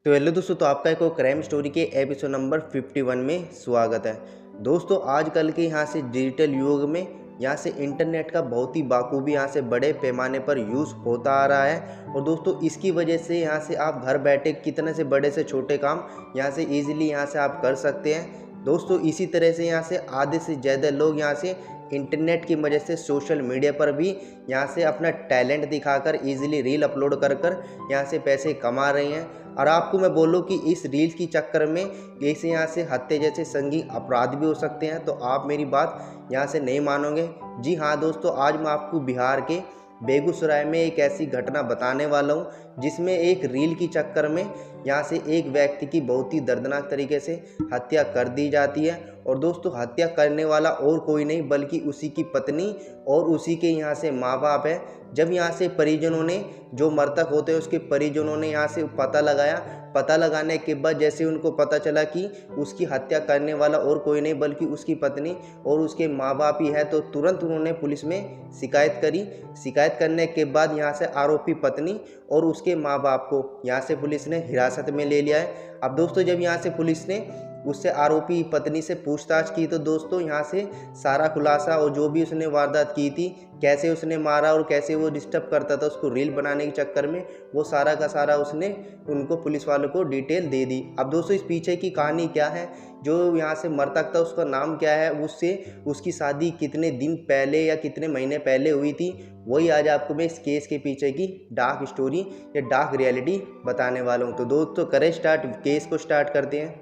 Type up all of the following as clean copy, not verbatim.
तो हेलो दोस्तों, तो आपका एक और क्राइम स्टोरी के एपिसोड नंबर 51 में स्वागत है। दोस्तों, आजकल के यहाँ से डिजिटल युग में यहाँ से इंटरनेट का बहुत ही बाखूबी यहाँ से बड़े पैमाने पर यूज़ होता आ रहा है। और दोस्तों, इसकी वजह से यहाँ से आप घर बैठे कितने से बड़े से छोटे काम यहाँ से ईजिली यहाँ से आप कर सकते हैं। दोस्तों, इसी तरह से यहाँ से आधे से ज़्यादा लोग यहाँ से इंटरनेट की वजह से सोशल मीडिया पर भी यहाँ से अपना टैलेंट दिखाकर ईजिली रील अपलोड कर कर यहाँ से पैसे कमा रहे हैं। और आपको मैं बोलूँ कि इस रील की चक्कर में ऐसे यहाँ से हत्या जैसे संगीन अपराध भी हो सकते हैं, तो आप मेरी बात यहाँ से नहीं मानोगे। जी हाँ दोस्तों, आज मैं आपको बिहार के बेगूसराय में एक ऐसी घटना बताने वाला हूँ जिसमें एक रील की चक्कर में यहाँ से एक व्यक्ति की बहुत ही दर्दनाक तरीके से हत्या कर दी जाती है। और दोस्तों, हत्या करने वाला और कोई नहीं बल्कि उसी की पत्नी और उसी के यहाँ से माँ बाप है। जब यहाँ से परिजनों ने, जो मृतक होते हैं उसके परिजनों ने यहाँ से पता लगाया, पता लगाने के बाद जैसे उनको पता चला कि उसकी हत्या करने वाला और कोई नहीं बल्कि उसकी पत्नी और उसके माँ बाप ही है, तो तुरंत उन्होंने पुलिस में शिकायत करी। शिकायत करने के बाद यहाँ से आरोपी पत्नी और उसके माँ बाप को यहाँ से पुलिस ने हिरासत में ले लिया है। अब दोस्तों, जब यहाँ से पुलिस ने उससे आरोपी पत्नी से पूछताछ की तो दोस्तों यहाँ से सारा खुलासा और जो भी उसने वारदात की थी, कैसे उसने मारा और कैसे वो डिस्टर्ब करता था उसको रील बनाने के चक्कर में, वो सारा का सारा उसने उनको पुलिस वालों को डिटेल दे दी। अब दोस्तों, इस पीछे की कहानी क्या है, जो यहाँ से मृतक था उसका नाम क्या है, उससे उसकी शादी कितने दिन पहले या कितने महीने पहले हुई थी, वही आज आपको मैं इस केस के पीछे की डार्क स्टोरी या डार्क रियलिटी बताने वाला हूँ। तो दोस्तों, करें स्टार्ट, केस को स्टार्ट करते हैं।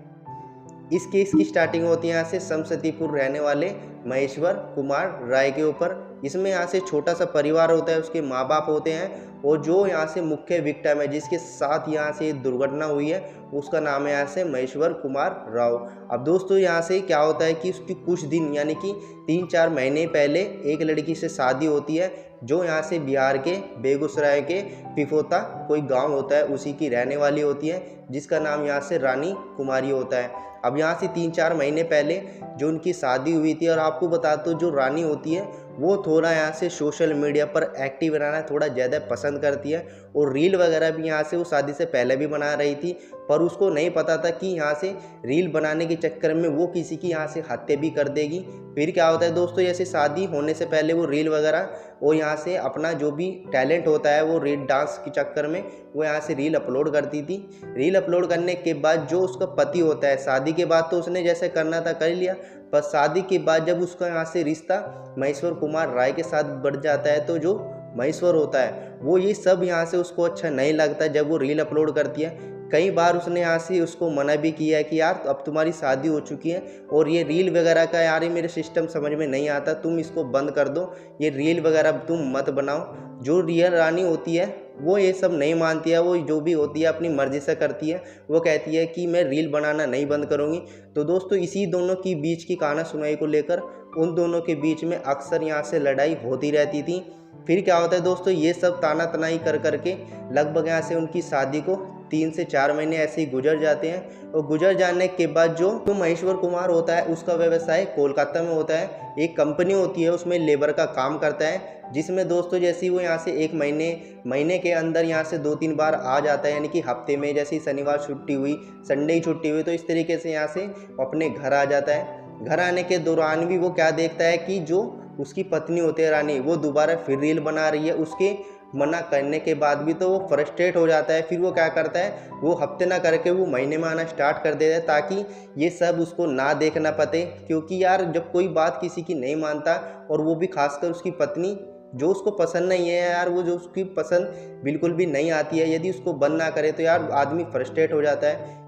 इस केस की स्टार्टिंग होती है यहाँ से समस्तीपुर रहने वाले महेश्वर कुमार राय के ऊपर। इसमें यहाँ से छोटा सा परिवार होता है, उसके माँ बाप होते हैं और जो यहाँ से मुख्य विक्टिम है जिसके साथ यहाँ से दुर्घटना हुई है उसका नाम है यहाँ से महेश्वर कुमार राव। अब दोस्तों, यहाँ से क्या होता है कि उसकी कुछ दिन यानी कि 3-4 महीने पहले एक लड़की से शादी होती है जो यहाँ से बिहार के बेगूसराय के पिफोता कोई गांव होता है उसी की रहने वाली होती है, जिसका नाम यहाँ से रानी कुमारी होता है। अब यहाँ से 3-4 महीने पहले जो उनकी शादी हुई थी, और आपको बता दो जो रानी होती है वो थोड़ा यहाँ से सोशल मीडिया पर एक्टिव रहना थोड़ा ज़्यादा पसंद करती है और रील वगैरह भी यहाँ से वो शादी से पहले भी बना रही थी, पर उसको नहीं पता था कि यहाँ से रील बनाने के चक्कर में वो किसी की यहाँ से हत्या भी कर देगी। फिर क्या होता है दोस्तों, जैसे शादी होने से पहले वो रील वगैरह वो यहाँ से अपना जो भी टैलेंट होता है वो रील डांस के चक्कर में वो यहाँ से रील अपलोड करती थी। रील अपलोड करने के बाद जो उसका पति होता है, शादी के बाद तो उसने जैसे करना था कर लिया, पर शादी के बाद जब उसका यहाँ से रिश्ता महेश्वर कुमार राय के साथ बढ़ जाता है तो जो महेश्वर होता है वो ये सब यहाँ से उसको अच्छा नहीं लगता जब वो रील अपलोड करती है। कई बार उसने यहाँ से उसको मना भी किया है कि यार अब तुम्हारी शादी हो चुकी है और ये रील वगैरह का यार ये मेरे सिस्टम समझ में नहीं आता, तुम इसको बंद कर दो, ये रील वगैरह तुम मत बनाओ। जो रियल रानी होती है वो ये सब नहीं मानती है, वो जो भी होती है अपनी मर्ज़ी से करती है, वो कहती है कि मैं रील बनाना नहीं बंद करूँगी। तो दोस्तों, इसी दोनों की बीच की कहानी सुनाई को लेकर उन दोनों के बीच में अक्सर यहाँ से लड़ाई होती रहती थी। फिर क्या होता है दोस्तों, ये सब ताना तनाई कर करके लगभग यहाँ से उनकी शादी को 3 से 4 महीने ऐसे ही गुजर जाते हैं। और गुजर जाने के बाद जो महेश्वर कुमार होता है उसका व्यवसाय कोलकाता में होता है, एक कंपनी होती है उसमें लेबर का काम करता है, जिसमें दोस्तों जैसे ही वो यहाँ से एक महीने के अंदर यहाँ से 2-3 बार आ जाता है, यानी कि हफ्ते में जैसे ही शनिवार छुट्टी हुई, संडे ही छुट्टी हुई, तो इस तरीके से यहाँ से अपने घर आ जाता है। घर आने के दौरान भी वो क्या देखता है कि जो उसकी पत्नी होती है रानी, वो दोबारा फिर रील बना रही है। उसके मना करने के बाद भी तो वो फ्रस्ट्रेट हो जाता है। फिर वो क्या करता है, वो हफ्ते ना करके वो महीने में आना स्टार्ट कर देता है ताकि ये सब उसको ना देखना पड़े, क्योंकि यार जब कोई बात किसी की नहीं मानता और वो भी खासकर उसकी पत्नी जो उसको पसंद नहीं है यार, वो जो उसकी पसंद बिल्कुल भी नहीं आती है, यदि उसको बंद ना करे तो यार आदमी फ्रस्ट्रेट हो जाता है।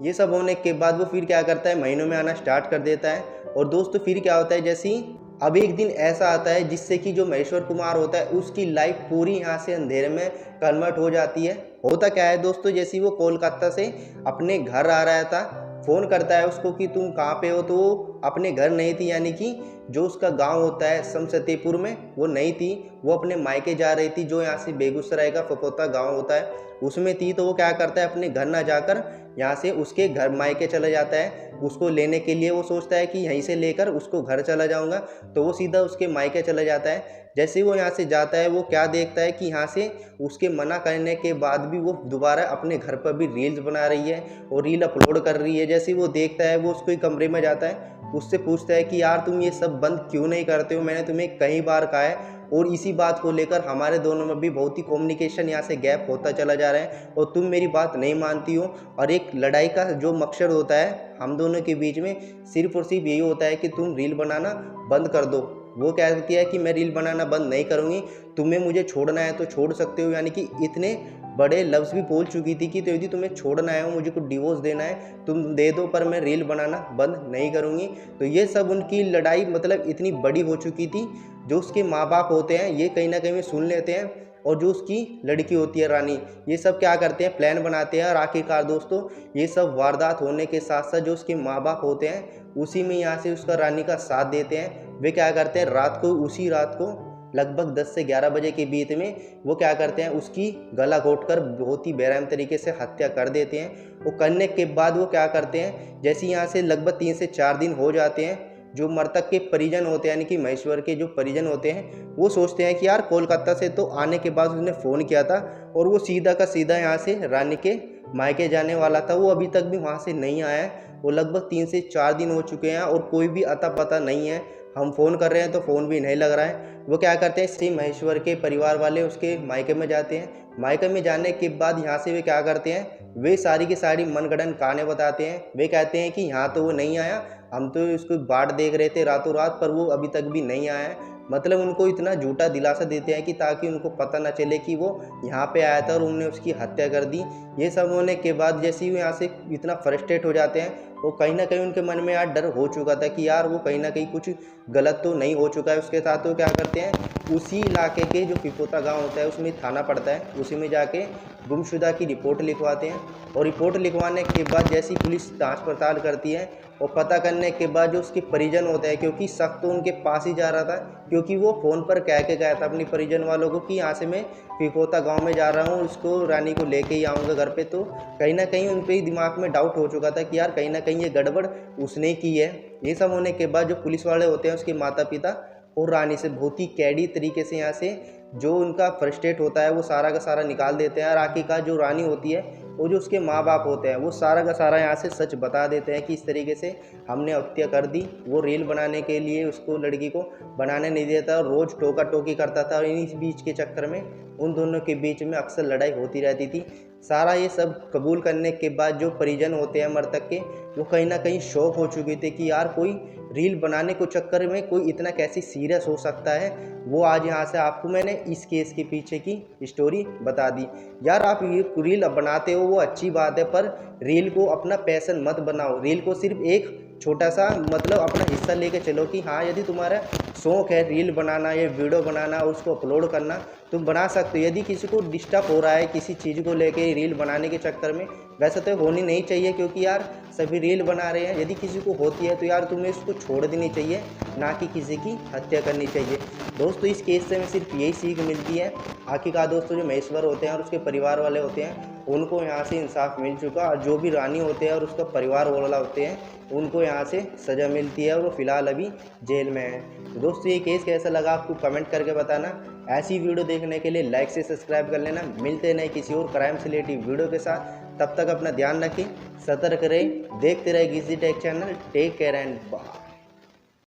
ये सब होने के बाद वो फिर क्या करता है, महीनों में आना स्टार्ट कर देता है। और दोस्तों, फिर क्या होता है, जैसे ही अब एक दिन ऐसा आता है जिससे कि जो महेश्वर कुमार होता है उसकी लाइफ पूरी यहाँ से अंधेरे में कन्वर्ट हो जाती है। होता क्या है दोस्तों, जैसे ही वो कोलकाता से अपने घर आ रहा था, फ़ोन करता है उसको कि तुम कहाँ पे हो, तो वो अपने घर नहीं थी, यानी कि जो उसका गांव होता है समस्तीपुर में वो नहीं थी, वो अपने मायके जा रही थी जो यहाँ से बेगूसराय का फपोता गांव होता है उसमें थी। तो वो क्या करता है, अपने घर ना जाकर यहाँ से उसके घर मायके चला जाता है। उसको लेने के लिए वो सोचता है कि यहीं से लेकर उसको घर चला जाऊँगा, तो वो सीधा उसके मायके चला जाता है। जैसे ही वो यहाँ से जाता है, वो क्या देखता है कि यहाँ से उसके मना करने के बाद भी वो दोबारा अपने घर पर भी रील्स बना रही है और रील अपलोड कर रही है। जैसे ही वो देखता है, वो उसको ही कमरे में जाता है, उससे पूछता है कि यार तुम ये सब बंद क्यों नहीं करते हो, मैंने तुम्हें कई बार कहा है। और इसी बात को लेकर हमारे दोनों में भी बहुत ही कम्युनिकेशन यहाँ से गैप होता चला जा रहा है और तुम मेरी बात नहीं मानती हो। और एक लड़ाई का जो मकसद होता है हम दोनों के बीच में, सिर्फ और सिर्फ यही होता है कि तुम रील बनाना बंद कर दो। वो कहती है कि मैं रील बनाना बंद नहीं करूँगी, तुम्हें मुझे छोड़ना है तो छोड़ सकते हो। यानी कि इतने बड़े लफ्ज़ भी बोल चुकी थी कि तो यदि तुम्हें छोड़ना है, मुझे कुछ डिवोर्स देना है, तुम दे दो, पर मैं रील बनाना बंद नहीं करूँगी। तो ये सब उनकी लड़ाई मतलब इतनी बड़ी हो चुकी थी। जो उसके माँ बाप होते हैं ये कहीं ना कहीं सुन लेते हैं, और जो उसकी लड़की होती है रानी, ये सब क्या करते हैं, प्लान बनाते हैं। और आखिरकार दोस्तों, ये सब वारदात होने के साथ साथ जो उसके माँ बाप होते हैं उसी में यहाँ से उसका रानी का साथ देते हैं। वे क्या करते हैं, उसी रात को लगभग 10 से 11 बजे के बीच में वो क्या करते हैं, उसकी गला घोंटकर बहुत ही बेरहम तरीके से हत्या कर देते हैं। वो करने के बाद वो क्या करते हैं, जैसे यहाँ से लगभग 3 से 4 दिन हो जाते हैं, जो मृतक के परिजन होते हैं यानी कि महेश्वर के जो परिजन होते हैं, वो सोचते हैं कि यार कोलकाता से तो आने के बाद उसने फ़ोन किया था और वो सीधा का सीधा यहाँ से रानी के मायके जाने वाला था, वो अभी तक भी वहाँ से नहीं आया है। वो लगभग 3 से 4 दिन हो चुके हैं और कोई भी अता पता नहीं है। हम फ़ोन कर रहे हैं तो फ़ोन भी नहीं लग रहा है। वो क्या करते हैं, श्री महेश्वर के परिवार वाले उसके मायके में जाते हैं। मायके में जाने के बाद यहाँ से वे क्या करते हैं, वे सारी की सारी मनगढ़ंत कहानी बताते हैं। वे कहते हैं कि यहाँ तो वो नहीं आया, हम तो उसको बाट देख रहे थे रातों रात, पर वो अभी तक भी नहीं आया है। मतलब उनको इतना झूठा दिलासा देते हैं कि ताकि उनको पता न चले कि वो यहाँ पे आया था और उन्होंने उसकी हत्या कर दी। ये सब होने के बाद जैसे ही वो यहाँ से इतना फ्रस्ट्रेट हो जाते हैं, वो कहीं ना कहीं उनके मन में यार डर हो चुका था कि यार वो कहीं ना कहीं कुछ गलत तो नहीं हो चुका है उसके साथ। तो क्या करते हैं, उसी इलाके के जो पिपोता गांव होता है उसमें थाना पड़ता है, उसी में जाके गुमशुदा की रिपोर्ट लिखवाते हैं। और रिपोर्ट लिखवाने के बाद जैसी पुलिस जांच पड़ताल करती है और पता करने के बाद जो उसके परिजन होते हैं, क्योंकि शक तो उनके पास ही जा रहा था, क्योंकि वो फ़ोन पर कह के गया था अपने परिजन वालों को कि यहाँ से मैं पिपोता गांव में जा रहा हूँ, उसको रानी को लेके ही आऊँगा घर पे। तो कहीं ना कहीं उन पे ही दिमाग में डाउट हो चुका था कि यार कहीं ना कहीं ये गड़बड़ उसने की है। ये सब होने के बाद जो पुलिस वाले होते हैं उसके माता पिता और रानी से बहुत ही कैडी तरीके से यहाँ से जो उनका फ्रस्ट्रेट होता है वो सारा का सारा निकाल देते हैं। और आखिरकार जो रानी होती है वो जो उसके माँ बाप होते हैं वो सारा का सारा यहाँ से सच बता देते हैं कि इस तरीके से हमने हत्या कर दी। वो रील बनाने के लिए उसको लड़की को बनाने नहीं देता और रोज़ टोका टोकी करता था, और इस बीच के चक्कर में उन दोनों के बीच में अक्सर लड़ाई होती रहती थी। सारा ये सब कबूल करने के बाद जो परिजन होते हैं मृतक के, वो कहीं ना कहीं शौक हो चुके थे कि यार कोई रील बनाने को चक्कर में कोई इतना कैसे सीरियस हो सकता है। वो आज यहाँ से आपको मैंने इस केस के पीछे की स्टोरी बता दी। यार आप ये रील बनाते हो वो अच्छी बात है, पर रील को अपना पैशन मत बनाओ। रील को सिर्फ एक छोटा सा मतलब अपना हिस्सा लेके चलो कि हाँ यदि तुम्हारा शौक है रील बनाना या वीडियो बनाना और उसको अपलोड करना, तुम बना सकते हो। यदि किसी को डिस्टर्ब हो रहा है किसी चीज़ को लेके रील बनाने के चक्कर में, वैसे तो होनी नहीं चाहिए, क्योंकि यार सभी रील बना रहे हैं। यदि किसी को होती है तो यार तुम्हें इसको छोड़ देनी चाहिए, ना कि किसी की हत्या करनी चाहिए। दोस्तों इस केस से हमें सिर्फ यही सीख मिलती है। आखिरकार दोस्तों जो महेश्वर होते हैं और उसके परिवार वाले होते हैं उनको यहाँ से इंसाफ मिल चुका, और जो भी रानी होते हैं और उसका परिवार वाला होते हैं उनको यहाँ से सज़ा मिलती है और वो फ़िलहाल अभी जेल में है। तो दोस्तों ये केस कैसा लगा आपको कमेंट करके बताना। ऐसी वीडियो देखने के लिए लाइक से सब्सक्राइब कर लेना। मिलते हैं नए किसी और क्राइम से रिलेटेड वीडियो के साथ, तब तक अपना ध्यान रखें, सतर्क रहें, देखते रहे गिजी tech channel. Take care and bye.